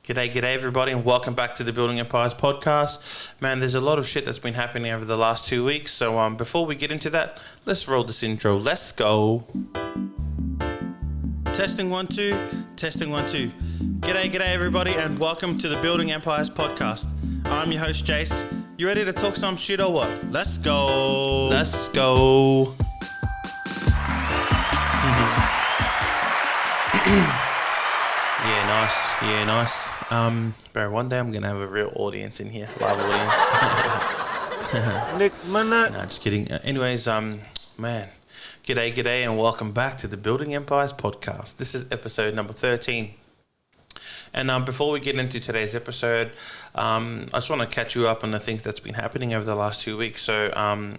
G'day everybody, and welcome back to the Building Empires podcast. Man, there's a lot of shit that's been happening over the last 2 weeks, so before we get into that, let's roll this intro. Let's go. Testing 1 2, testing 1 2. G'day everybody, and welcome to the Building Empires podcast. I'm your host Jace. You ready to talk some shit or what? Let's go. Let's go. Yeah, nice. Bro, one day I'm gonna have a real audience in here, live audience. Nick, no, just kidding. Anyways, man, g'day, and welcome back to the Building Empires podcast. This is episode number 13. And before we get into today's episode, I just want to catch you up on the things that's been happening over the last 2 weeks. So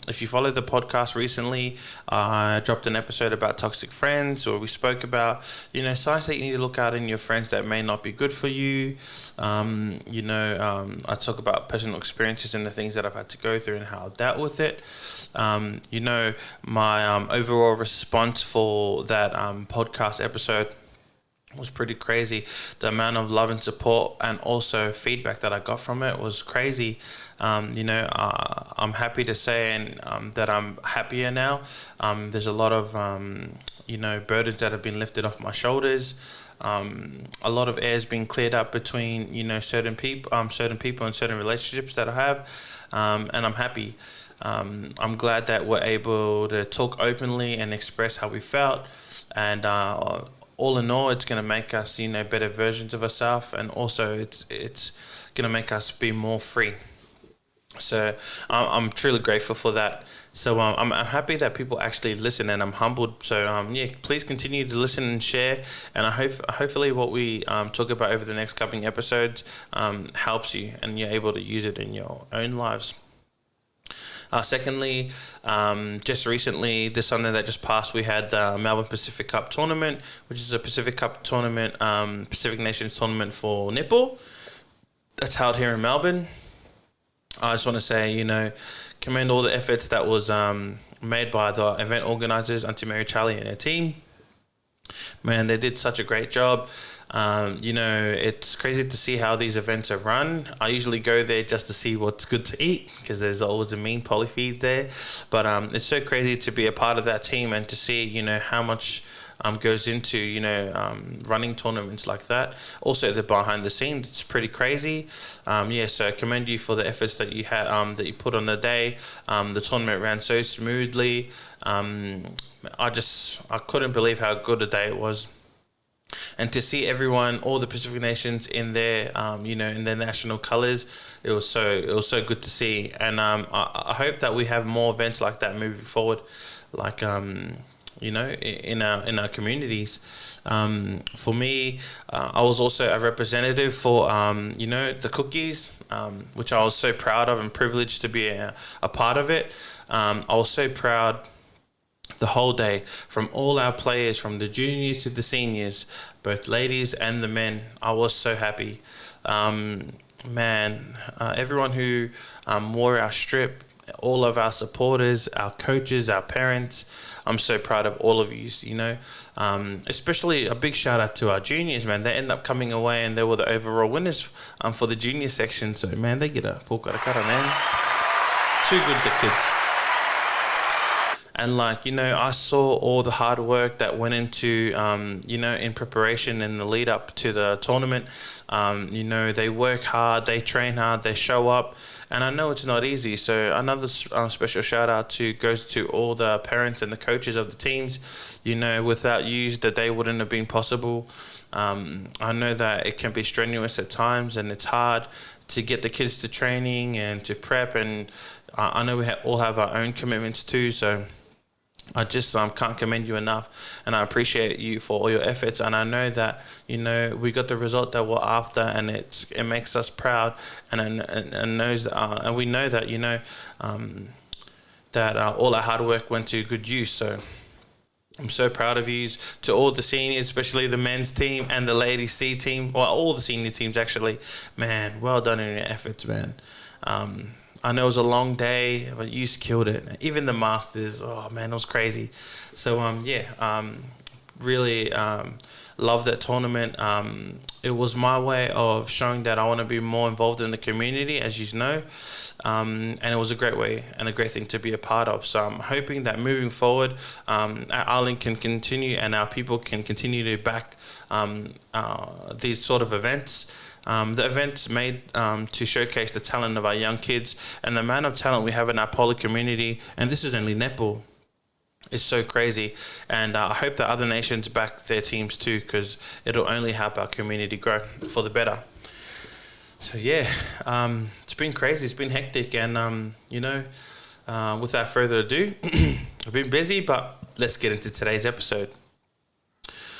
if you followed the podcast recently, I dropped an episode about toxic friends, where we spoke about, signs that you need to look out in your friends that may not be good for you. I talk about personal experiences and the things that I've had to go through and how I dealt with it. My overall response for that podcast episode was pretty crazy. The amount of love and support and also feedback that I got from it was crazy. I'm happy to say that I'm happier now. There's a lot of burdens that have been lifted off my shoulders. A lot of air's been cleared up between certain people and certain relationships that I have, and I'm happy. I'm glad that we're able to talk openly and express how we felt, and all in all, it's going to make us, better versions of ourselves, and also it's going to make us be more free. So I'm truly grateful for that. So I'm happy that people actually listen, and I'm humbled. So please continue to listen and share. And hopefully what we talk about over the next couple episodes helps you, and you're able to use it in your own lives. Secondly, just recently, this Sunday that just passed, we had the Melbourne Pacific Cup tournament, which is a Pacific Cup tournament, Pacific Nations tournament for netball. That's held here in Melbourne. I just want to say, commend all the efforts that was made by the event organisers, Auntie Mary Charlie and her team. Man, they did such a great job. It's crazy to see how these events are run. I usually go there just to see what's good to eat, because there's always a mean polyfeed there. But it's so crazy to be a part of that team and to see, how much goes into, running tournaments like that. Also, the behind the scenes, it's pretty crazy. So I commend you for the efforts that you had, that you put on the day. The tournament ran so smoothly. I couldn't believe how good a day it was. And to see everyone, all the Pacific nations in their, in their national colours, it was so good to see. And I hope that we have more events like that moving forward, like in our communities. For me, I was also a representative for the cookies, which I was so proud of and privileged to be a part of it. I was so proud the whole day, from all our players, from the juniors to the seniors, both ladies and the men. I was so happy. Everyone who wore our strip, all of our supporters, our coaches, our parents, I'm so proud of all of you, especially a big shout out to our juniors, man. They end up coming away and they were the overall winners for the junior section. So, man, they get a pukara kara, man. Too good, the kids. And I saw all the hard work that went into, in preparation and the lead up to the tournament. They work hard, they train hard, they show up. And I know it's not easy. So another special shout out goes to all the parents and the coaches of the teams. Without you, the day wouldn't have been possible. I know that it can be strenuous at times, and it's hard to get the kids to training and to prep. And I know we all have our own commitments too. So I just can't commend you enough, and I appreciate you for all your efforts. And I know that we got the result that we're after, and it makes us proud, and we know that that all our hard work went to good use. So I'm so proud of you. To all the seniors, especially the men's team and the ladies C team, or all the senior teams actually, man, well done in your efforts, man. I know it was a long day, but you killed it. Even the Masters, oh man, it was crazy. So really Love that tournament. It was my way of showing that I want to be more involved in the community, as you know. And it was a great way and a great thing to be a part of. So I'm hoping that moving forward, our Island can continue and our people can continue to back these sort of events. The event's made to showcase the talent of our young kids and the amount of talent we have in our poly community. And this is only netball. It's so crazy. And I hope that other nations back their teams too, because it'll only help our community grow for the better. So yeah, it's been crazy. It's been hectic. And, without further ado, I've been busy, but let's get into today's episode.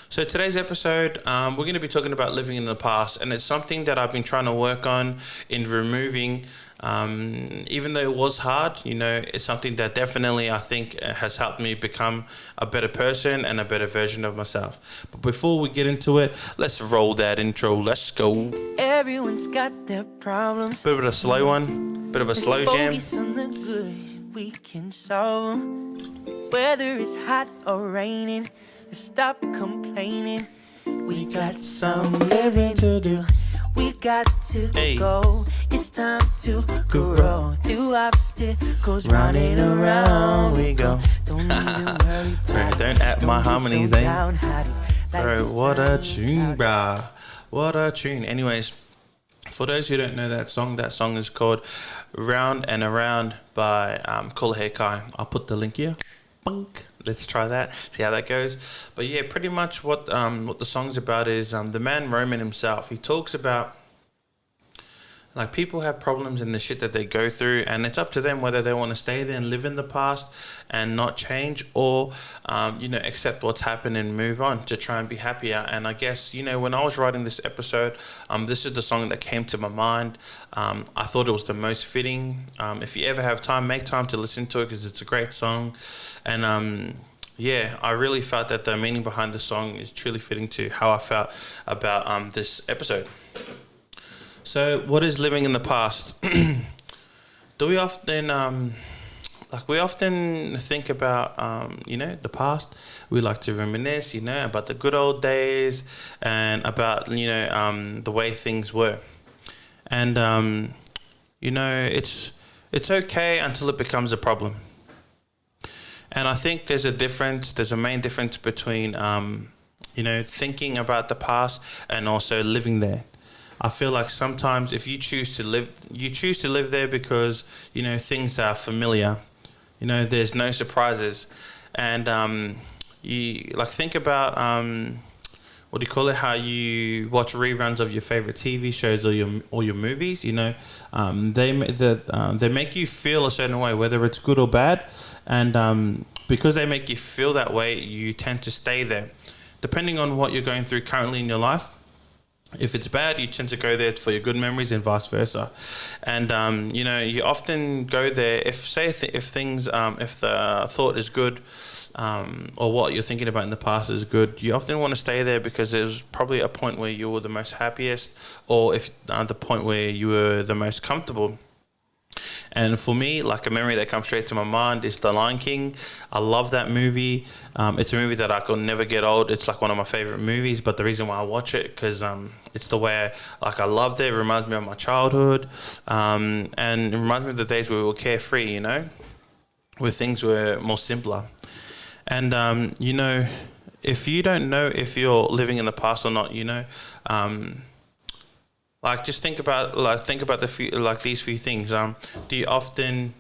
So today's episode, we're going to be talking about living in the past, and it's something that I've been trying to work on in removing. Even though it was hard, it's something that definitely I think has helped me become a better person and a better version of myself. But before we get into it, let's roll that intro. Let's go. Everyone's got their problems. Bit of a slow one, bit of a slow jam. Focus on the good we can solve. Whether it's hot or raining, stop complaining. We got some living to do. We got to go. It's time to grow. Through obstacles, running around we go. Don't even worry about Don't act my harmonies, eh? Bro, what a tune, bruh. What a tune. Anyways, for those who don't know that song is called Round and Around by Kula Kai. I'll put the link here. Bunk. Let's try that, see how that goes. But yeah, pretty much what the song's about is the man Roman himself. He talks about like people have problems in the shit that they go through, and it's up to them whether they want to stay there and live in the past and not change, or accept what's happened and move on to try and be happier. And I guess when I was writing this episode, this is the song that came to my mind. I thought it was the most fitting. If you ever have time, make time to listen to it because it's a great song. And I really felt that the meaning behind the song is truly fitting to how I felt about this episode. So, what is living in the past? Do we often, we often think about, the past? We like to reminisce, about the good old days and about, the way things were. And, it's okay until it becomes a problem. And I think there's a main difference between, thinking about the past and also living there. I feel like sometimes if you choose to live there because, things are familiar, there's no surprises. And you think about, how you watch reruns of your favorite TV shows or your movies, they make you feel a certain way, whether it's good or bad. And because they make you feel that way, you tend to stay there. Depending on what you're going through currently in your life, if it's bad, you tend to go there for your good memories and vice versa. And, you often go there if the thought is good, or what you're thinking about in the past is good, you often want to stay there because there's probably a point where you were the most happiest, or if the point where you were the most comfortable. And for me, a memory that comes straight to my mind is The Lion King. I love that movie. It's a movie that I could never get old. It's one of my favorite movies, but the reason why I watch it, because it's the way I loved it. It reminds me of my childhood, and it reminds me of the days where we were carefree, where things were more simpler. And, if you don't know if you're living in the past or not, just think about these few things. Do you often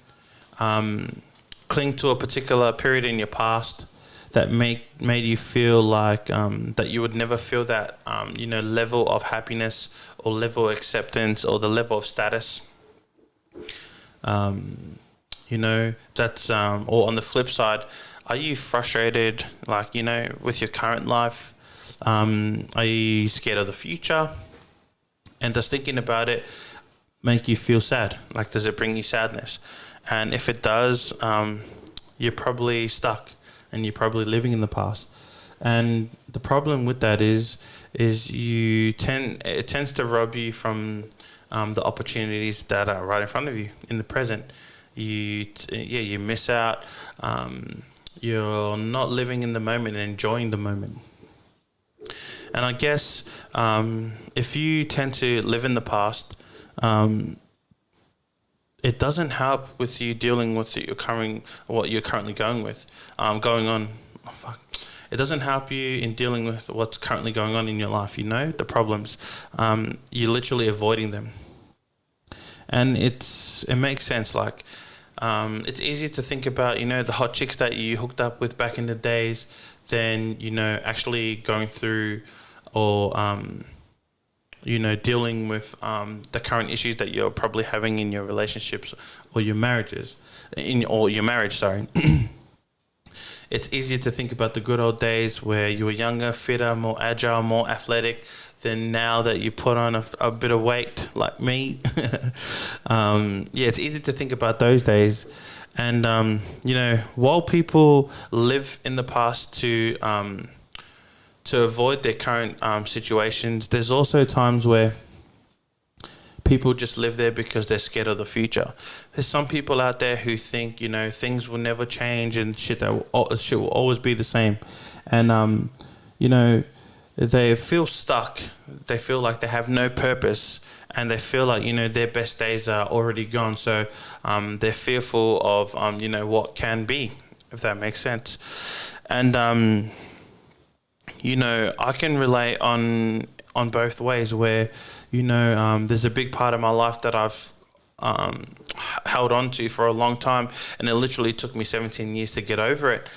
cling to a particular period in your past that made you feel like that you would never feel that level of happiness or level of acceptance or the level of status? That's or on the flip side, are you frustrated with your current life? Are you scared of the future? And does thinking about it make you feel sad? Does it bring you sadness? And if it does, you're probably stuck and you're probably living in the past. And the problem with that is it tends to rob you from the opportunities that are right in front of you in the present. You miss out. You're not living in the moment and enjoying the moment. And I guess if you tend to live in the past, it doesn't help with you dealing with what you're currently going on. Oh, fuck. It doesn't help you in dealing with what's currently going on in your life. The problems. You're literally avoiding them, and it makes sense. Like, it's easier to think about the hot chicks that you hooked up with back in the days than actually going through or dealing with the current issues that you're probably having in your relationships or your marriages, or your marriage. Sorry. It's easier to think about the good old days where you were younger, fitter, more agile, more athletic than now that you put on a bit of weight like me. It's easy to think about those days. And, while people live in the past to avoid their current situations, there's also times where people just live there because they're scared of the future. There's some people out there who think, things will never change and shit will always be the same. And, they feel stuck. They feel like they have no purpose, and they feel like, their best days are already gone. So they're fearful of, what can be, if that makes sense. And, I can relate on both ways where, there's a big part of my life that I've held on to for a long time, and it literally took me 17 years to get over it.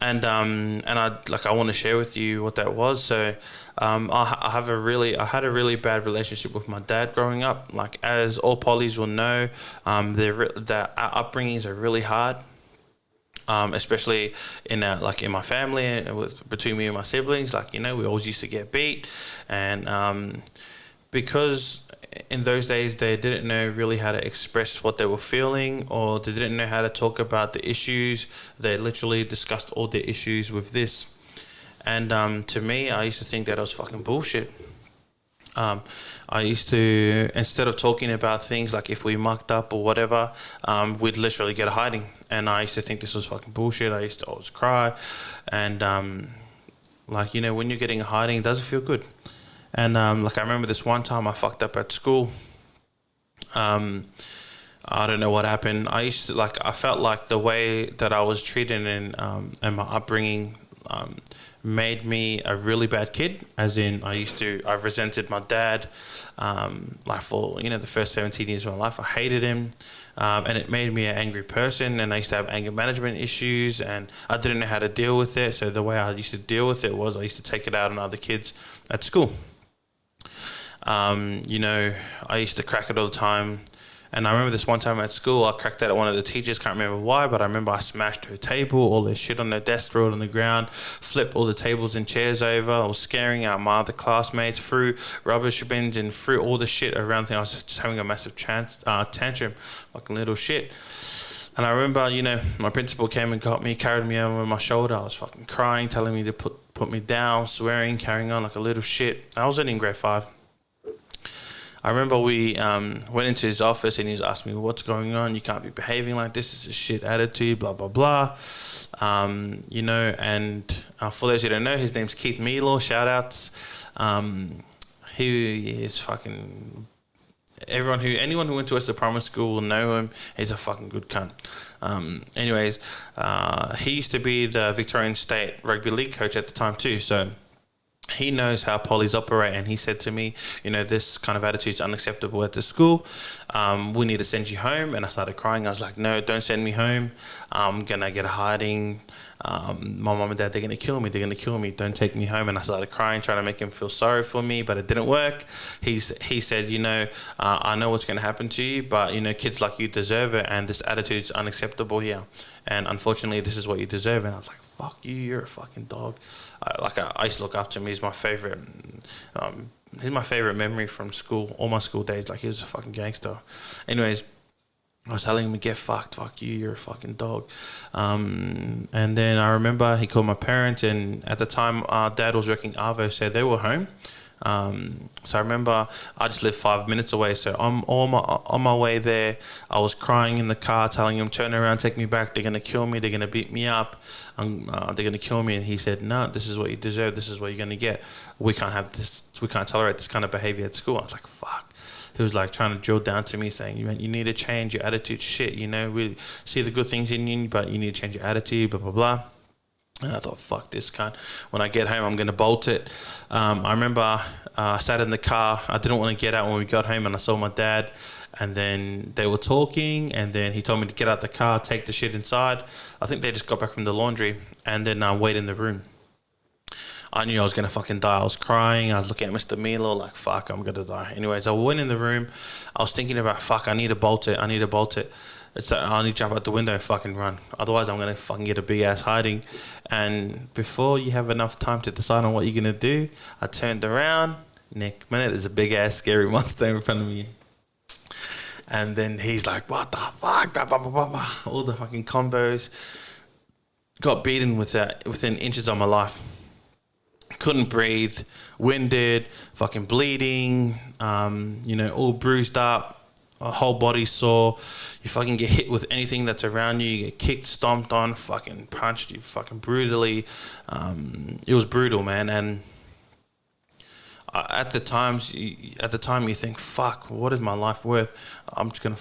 And I want to share with you what that was. So I had a really bad relationship with my dad growing up. Like, as all polys will know, our upbringings are really hard. Especially in my family, between me and my siblings, we always used to get beat, and because in those days they didn't know really how to express what they were feeling, or they didn't know how to talk about the issues. They literally discussed all their issues with this, and to me, I used to think that it was fucking bullshit. I used to, instead of talking about things like if we mucked up or whatever, we'd literally get a hiding. And I used to think this was fucking bullshit. I used to always cry. And, when you're getting a hiding, it doesn't feel good. And, I remember this one time I fucked up at school. I don't know what happened. I felt like the way that I was treated and my upbringing, made me a really bad kid, as in I resented my dad, for the first 17 years of my life. I hated him, and it made me an angry person, and I used to have anger management issues, and I didn't know how to deal with it. So the way I used to deal with it was I used to take it out on other kids at school. I used to crack it all the time. And I remember this one time at school, I cracked out at one of the teachers, can't remember why, but I remember I smashed her table, all their shit on their desk, threw it on the ground, flipped all the tables and chairs over. I was scaring out my other classmates, threw rubbish bins and threw all the shit around. I was just having a massive tantrum, like a little shit. And I remember, my principal came and got me, carried me over my shoulder. I was fucking crying, telling me to put me down, swearing, carrying on like a little shit. I was only in grade 5. I remember we went into his office and he was asking me, what's going on? You can't be behaving like this. It's a shit attitude, blah, blah, blah. And for those who don't know, his name's Keith Melo, shout outs. He is fucking... Anyone who went to Western Primary School will know him. He's a fucking good cunt. He used to be the Victorian State Rugby League coach at the time too, so... he knows how polys operate, and he said to me, this kind of attitude is unacceptable at the school. We need to send you home. And I started crying. I was like, no, don't send me home. I'm going to get a hiding. My mom and dad, they're going to kill me. They're going to kill me. Don't take me home. And I started crying, trying to make him feel sorry for me, but it didn't work. He said, I know what's going to happen to you, but, kids like you deserve it. And this attitude is unacceptable here. And unfortunately, this is what you deserve. And I was like, fuck you, you're a fucking dog. I used to look up to him. He's my favorite. He's my favorite memory from school, all my school days. Like, he was a fucking gangster. Anyways, I was telling him, get fucked. Fuck you, you're a fucking dog. And then I remember he called my parents, and at the time, Dad was working Arvo, so they were home. So I remember I just lived 5 minutes away. So I'm on my way there. I was crying in the car, telling him, turn around, take me back. They're going to kill me. They're going to beat me up. They're going to kill me. And he said, no, this is what you deserve. This is what you're going to get. We can't have this. We can't tolerate this kind of behavior at school. I was like, fuck. He was like trying to drill down to me, saying, you need to change your attitude. Shit, we see the good things in you, but you need to change your attitude, blah, blah, blah. And I thought, fuck this cunt. When I get home, I'm going to bolt it. I remember I sat in the car. I didn't want to get out when we got home, and I saw my dad. And then they were talking, and then he told me to get out the car, take the shit inside. I think they just got back from the laundry, and then wait in the room. I knew I was going to fucking die. I was crying. I was looking at Mr. Milo like, fuck, I'm going to die. Anyways, I went in the room. I was thinking about, fuck, I need to bolt it. It's like, I need to jump out the window and fucking run. Otherwise, I'm going to fucking get a big-ass hiding. And before you have enough time to decide on what you're going to do, I turned around. Next minute, there's a big-ass scary monster in front of me. And then he's like, what the fuck? Blah, blah, blah, blah, blah. All the fucking combos. Got beaten within inches of my life. Couldn't breathe. Winded. Fucking bleeding. All bruised up. A whole body sore. You fucking get hit with anything that's around you. You get kicked, stomped on, fucking punched. You fucking brutally. It was brutal, man. And at the time you think, fuck, what is my life worth? I'm just gonna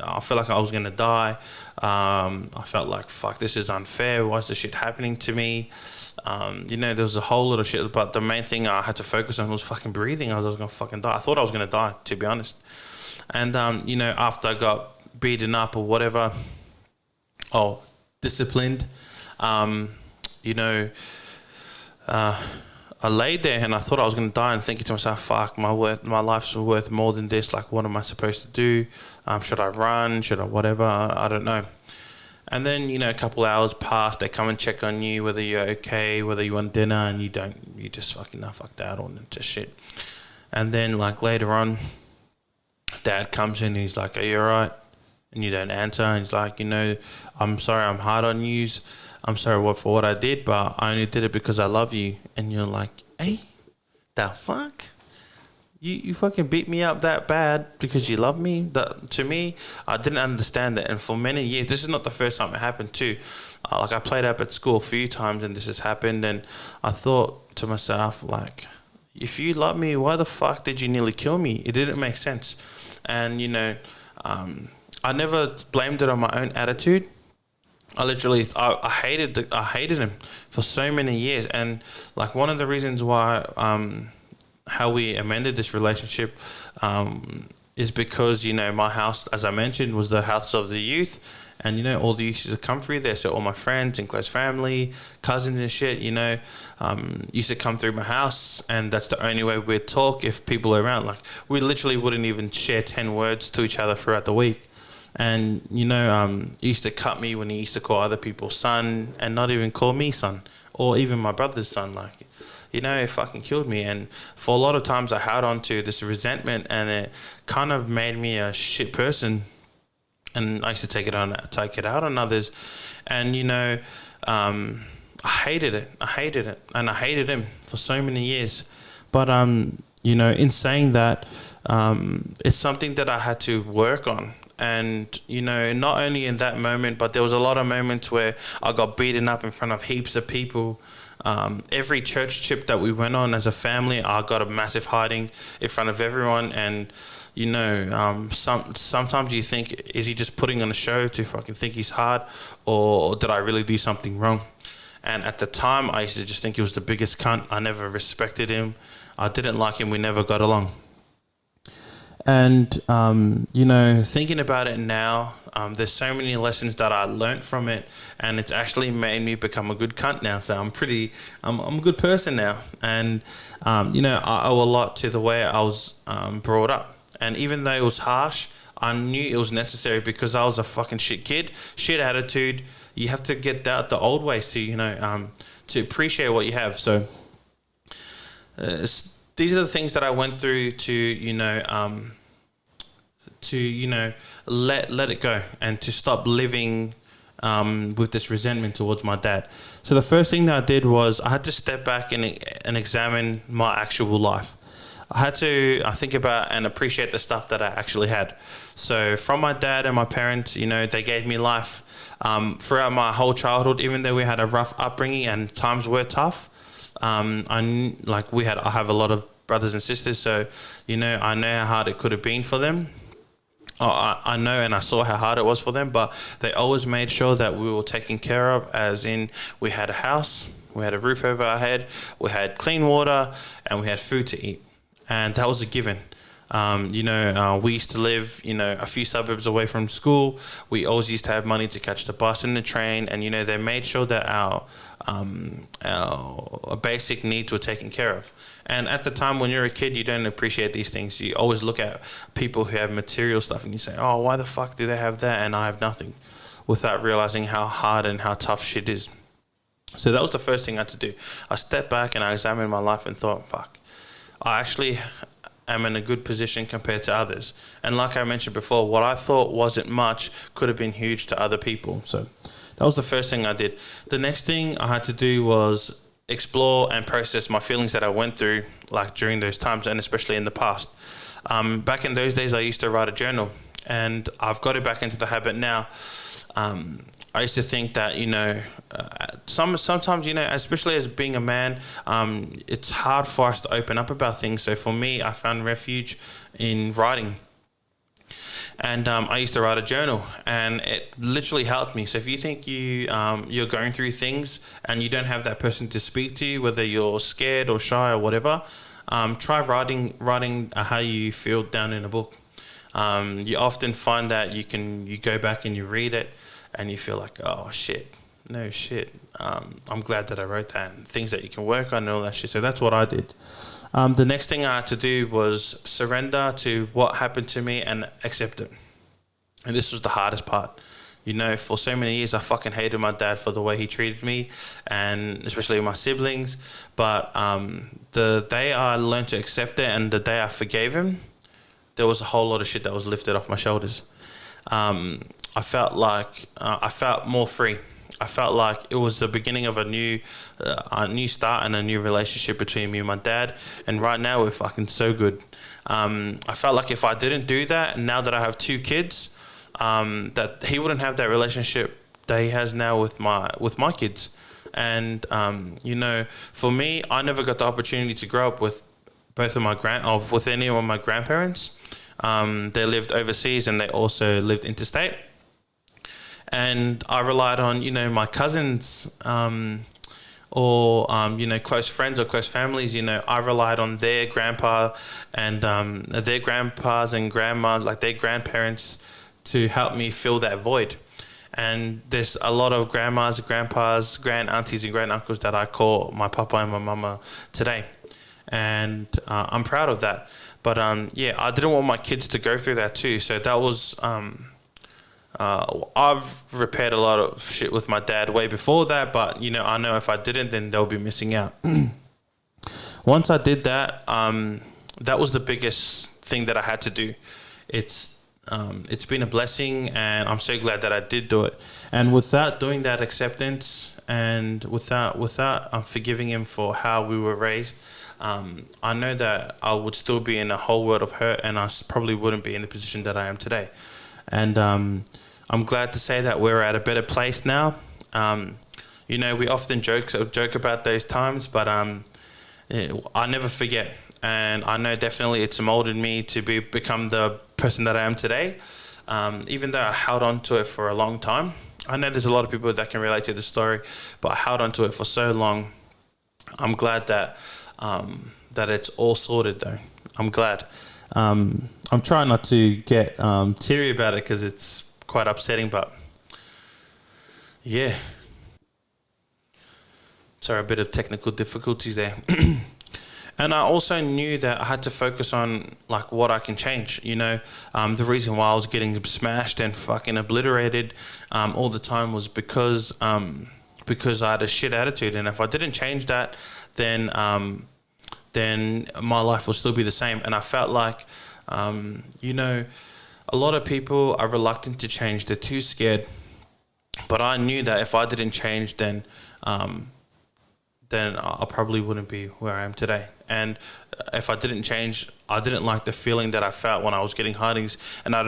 I felt like I was gonna die. I felt like, fuck, this is unfair. Why is this shit happening to me? There was a whole lot of shit, but the main thing I had to focus on was fucking breathing. I was gonna fucking die. I thought I was gonna die, to be honest. And, after I got beaten up or whatever, disciplined, I laid there and I thought I was going to die, and thinking to myself, fuck, my life's worth more than this. Like, what am I supposed to do? Should I run? Should I whatever? I don't know. And then, a couple hours pass, they come and check on you, whether you're okay, whether you want dinner, and you just fucking, no, fuck that, or just shit. And then, like, later on, Dad comes in and he's like, are you alright? And you don't answer, and he's like, I'm sorry, I'm hard on you. I'm sorry for what I did, but I only did it because I love you. And you're like, hey, the fuck? You fucking beat me up that bad because you love me? To me, I didn't understand that. And for many years, this is not the first time it happened too. I played up at school a few times and this has happened. And I thought to myself, like, if you love me, why the fuck did you nearly kill me? It didn't make sense. And, I never blamed it on my own attitude. I hated him for so many years. And, like, one of the reasons why, how we amended this relationship, is because, my house, as I mentioned, was the house of the youth. And, all the youth used to come through there. So all my friends and close family, cousins and shit, used to come through my house. And that's the only way we'd talk if people are around. Like, we literally wouldn't even share 10 words to each other throughout the week. And, he used to cut me when he used to call other people son and not even call me son or even my brother's son. Like, it fucking killed me. And for a lot of times I held on to this resentment, and it kind of made me a shit person. And I used to take it out on others. And, I hated it. And I hated him for so many years. But, in saying that, it's something that I had to work on. And, not only in that moment, but there was a lot of moments where I got beaten up in front of heaps of people. Every church trip that we went on as a family, I got a massive hiding in front of everyone. And, sometimes you think, is he just putting on a show to fucking think he's hard, or did I really do something wrong? And at the time, I used to just think he was the biggest cunt. I never respected him. I didn't like him. We never got along. And, thinking about it now, there's so many lessons that I learned from it, and it's actually made me become a good cunt now. So I'm a good person now. And, I owe a lot to the way I was brought up. And even though it was harsh, I knew it was necessary because I was a fucking shit kid, shit attitude. You have to get out the old ways to appreciate what you have. So these are the things that I went through to let it go and to stop living with this resentment towards my dad. So the first thing that I did was I had to step back and examine my actual life. I had to think about and appreciate the stuff that I actually had. So from my dad and my parents, they gave me life throughout my whole childhood. Even though we had a rough upbringing and times were tough, I have a lot of brothers and sisters, so I know how hard it could have been for them. I know and I saw how hard it was for them, but they always made sure that we were taken care of, as in we had a house, we had a roof over our head, we had clean water, and we had food to eat. And that was a given. We used to live, a few suburbs away from school. We always used to have money to catch the bus and the train, and they made sure that our basic needs were taken care of. And at the time, when you're a kid, you don't appreciate these things. You always look at people who have material stuff, and you say, "Oh, why the fuck do they have that and I have nothing?" Without realizing how hard and how tough shit is. So that was the first thing I had to do. I stepped back and I examined my life and thought, "Fuck, I actually am in a good position compared to others." And like I mentioned before, what I thought wasn't much could have been huge to other people. So that was the first thing I did. The next thing I had to do was explore and process my feelings that I went through, like during those times, and especially in the past. Back in those days, I used to write a journal, and I've got it back into the habit now. I used to think that sometimes especially as being a man, it's hard for us to open up about things. So for me, I found refuge in writing. And I used to write a journal, and it literally helped me. So if you think you're going through things and you don't have that person to speak to, whether you're scared or shy or whatever, try writing how you feel down in a book. You often find that you go back and you read it, and you feel like, oh shit, no shit. I'm glad that I wrote that, and things that you can work on and all that shit. So that's what I did. The next thing I had to do was surrender to what happened to me and accept it. And this was the hardest part. For so many years, I fucking hated my dad for the way he treated me, and especially my siblings. But the day I learned to accept it and the day I forgave him, there was a whole lot of shit that was lifted off my shoulders. I felt more free. I felt like it was the beginning of a new start and a new relationship between me and my dad. And right now we're fucking so good. I felt like if I didn't do that, now that I have 2 kids, that he wouldn't have that relationship that he has now with my kids. And for me, I never got the opportunity to grow up with both of with any of my grandparents. They lived overseas and they also lived interstate. And I relied on, my cousins, or close friends or close families. I relied on their grandpa and their grandpas and grandmas, like their grandparents, to help me fill that void. And there's a lot of grandmas, grandpas, grand aunties and grand uncles that I call my papa and my mama today. And I'm proud of that. But I didn't want my kids to go through that too. So that was... I've repaired a lot of shit with my dad way before that, but I know if I didn't, then they'll be missing out. Once I did that, that was the biggest thing that I had to do. It's been a blessing, and I'm so glad that I did do it. And without doing that acceptance, and without forgiving him for how we were raised, I know that I would still be in a whole world of hurt, and I probably wouldn't be in the position that I am today. And I'm glad to say that we're at a better place now. We often joke about those times, but I never forget. And I know definitely it's molded me to become the person that I am today. Even though I held on to it for a long time. I know there's a lot of people that can relate to the story, but I held on to it for so long. I'm glad that it's all sorted though. I'm glad. I'm trying not to get teary about it because it's quite upsetting, but yeah. Sorry, a bit of technical difficulties there. And I also knew that I had to focus on like what I can change. The reason why I was getting smashed and fucking obliterated all the time was because I had a shit attitude, and if I didn't change that, then my life will still be the same. And I felt like, a lot of people are reluctant to change. They're too scared. But I knew that if I didn't change, then then I probably wouldn't be where I am today. And if I didn't change, I didn't like the feeling that I felt when I was getting hidings. And I've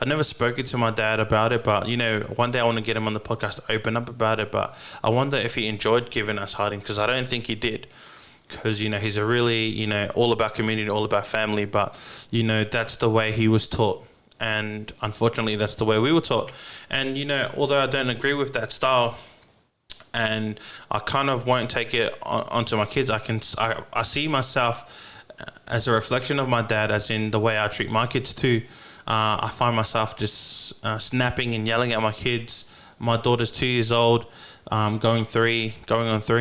never spoken to my dad about it, but one day I want to get him on the podcast to open up about it. But I wonder if he enjoyed giving us hiding, because I don't think he did. Because he's a really all about community, all about family, but that's the way he was taught. And unfortunately, that's the way we were taught. And although I don't agree with that style, and I kind of won't take it onto my kids, I see myself as a reflection of my dad, as in the way I treat my kids too. I find myself just snapping and yelling at my kids. My daughter's 2 years old, going on 3,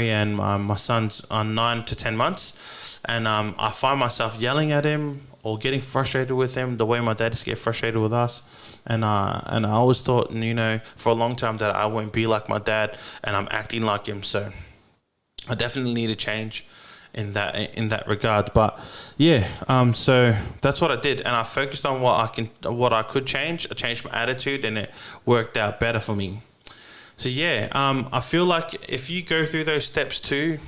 and my son's on 9 to 10 months. And I find myself yelling at him or getting frustrated with him the way my dad used to get frustrated with us. And I always thought, for a long time, that I won't be like my dad, and I'm acting like him. So I definitely need to change in that regard. But yeah, so that's what I did, and I focused on what I could change. I changed my attitude, and it worked out better for me. So yeah, I feel like if you go through those steps too,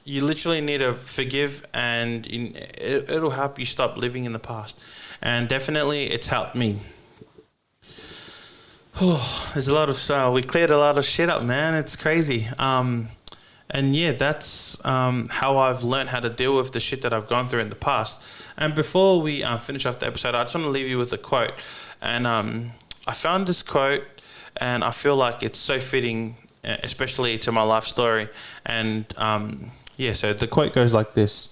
you literally need to forgive, and it'll help you stop living in the past. And definitely, it's helped me. There's a lot of we cleared a lot of shit up, man. It's crazy. And yeah, that's how I've learned how to deal with the shit that I've gone through in the past. And before we finish off the episode, I just want to leave you with a quote. And I found this quote, and I feel like it's so fitting, especially to my life story. And so the quote goes like this.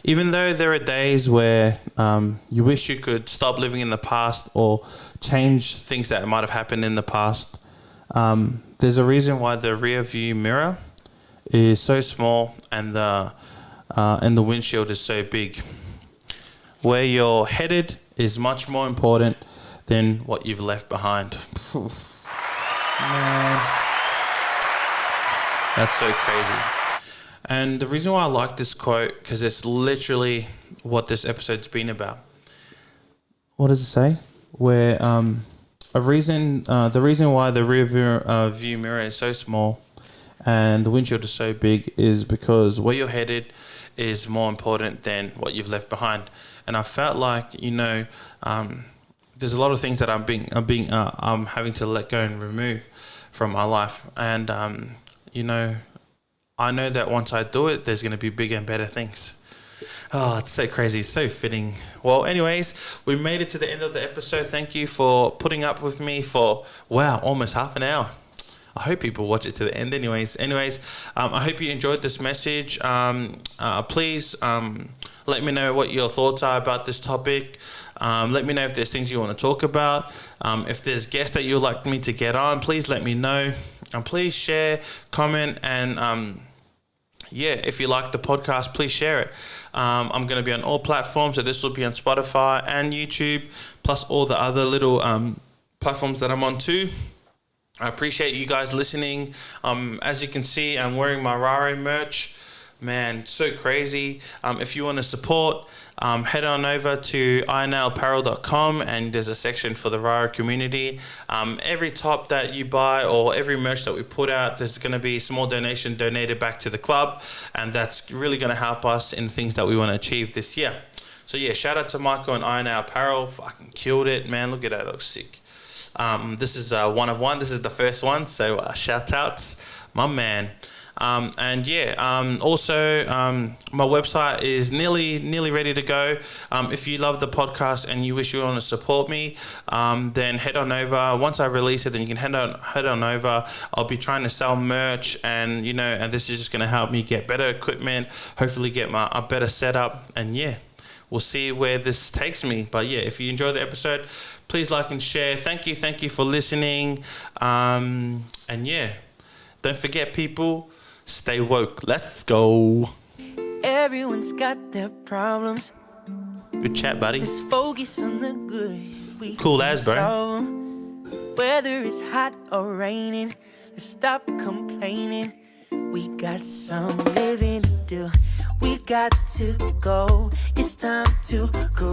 Even though there are days where you wish you could stop living in the past or change things that might have happened in the past, there's a reason why the rear view mirror is so small and the windshield is so big. Where you're headed is much more important than what you've left behind. Man, that's so crazy. And the reason why I like this quote, because it's literally what this episode's been about. What does it say? Where the reason why the rear view mirror is so small and the windshield is so big is because where you're headed is more important than what you've left behind. And I felt like there's a lot of things that I'm having to let go and remove from my life. And I know that once I do it, there's going to be bigger and better things. Oh, it's so crazy. It's so fitting. Well, anyways, we made it to the end of the episode. Thank you for putting up with me for, almost half an hour. I hope people watch it to the end anyways. I hope you enjoyed this message. Please let me know what your thoughts are about this topic. Let me know if there's things you want to talk about. If there's guests that you'd like me to get on, please let me know. And please share, comment, and if you like the podcast, please share it. I'm going to be on all platforms, so this will be on Spotify and YouTube, plus all the other little platforms that I'm on too. I appreciate you guys listening. As you can see, I'm wearing my Rare merch. Man, so crazy. If you want to support, head on over to inailapparel.com, and there's a section for the Rara community. Every top that you buy or every merch that we put out, there's going to be a small donation donated back to the club, and that's really going to help us in things that we want to achieve this year. So yeah, shout out to Michael and Iron Nail Apparel. Fucking killed it, man. Look at that, it looks sick. This is one of one. This is the first one, so shout outs, my man. Also, my website is nearly ready to go. If you love the podcast and you wish you want to support me, then head on over. Once I release it, then you can head on over. I'll be trying to sell merch, and and this is just going to help me get better equipment, hopefully get a better setup, and we'll see where this takes me. But if you enjoyed the episode, please like and share. Thank you for listening. Don't forget, people, stay woke. Let's go. Everyone's got their problems. Good chat, buddy. Let's focus on the good. Cool as, bro. Whether it's hot or raining, let's stop complaining. We got some living to do. We got to go. It's time to go.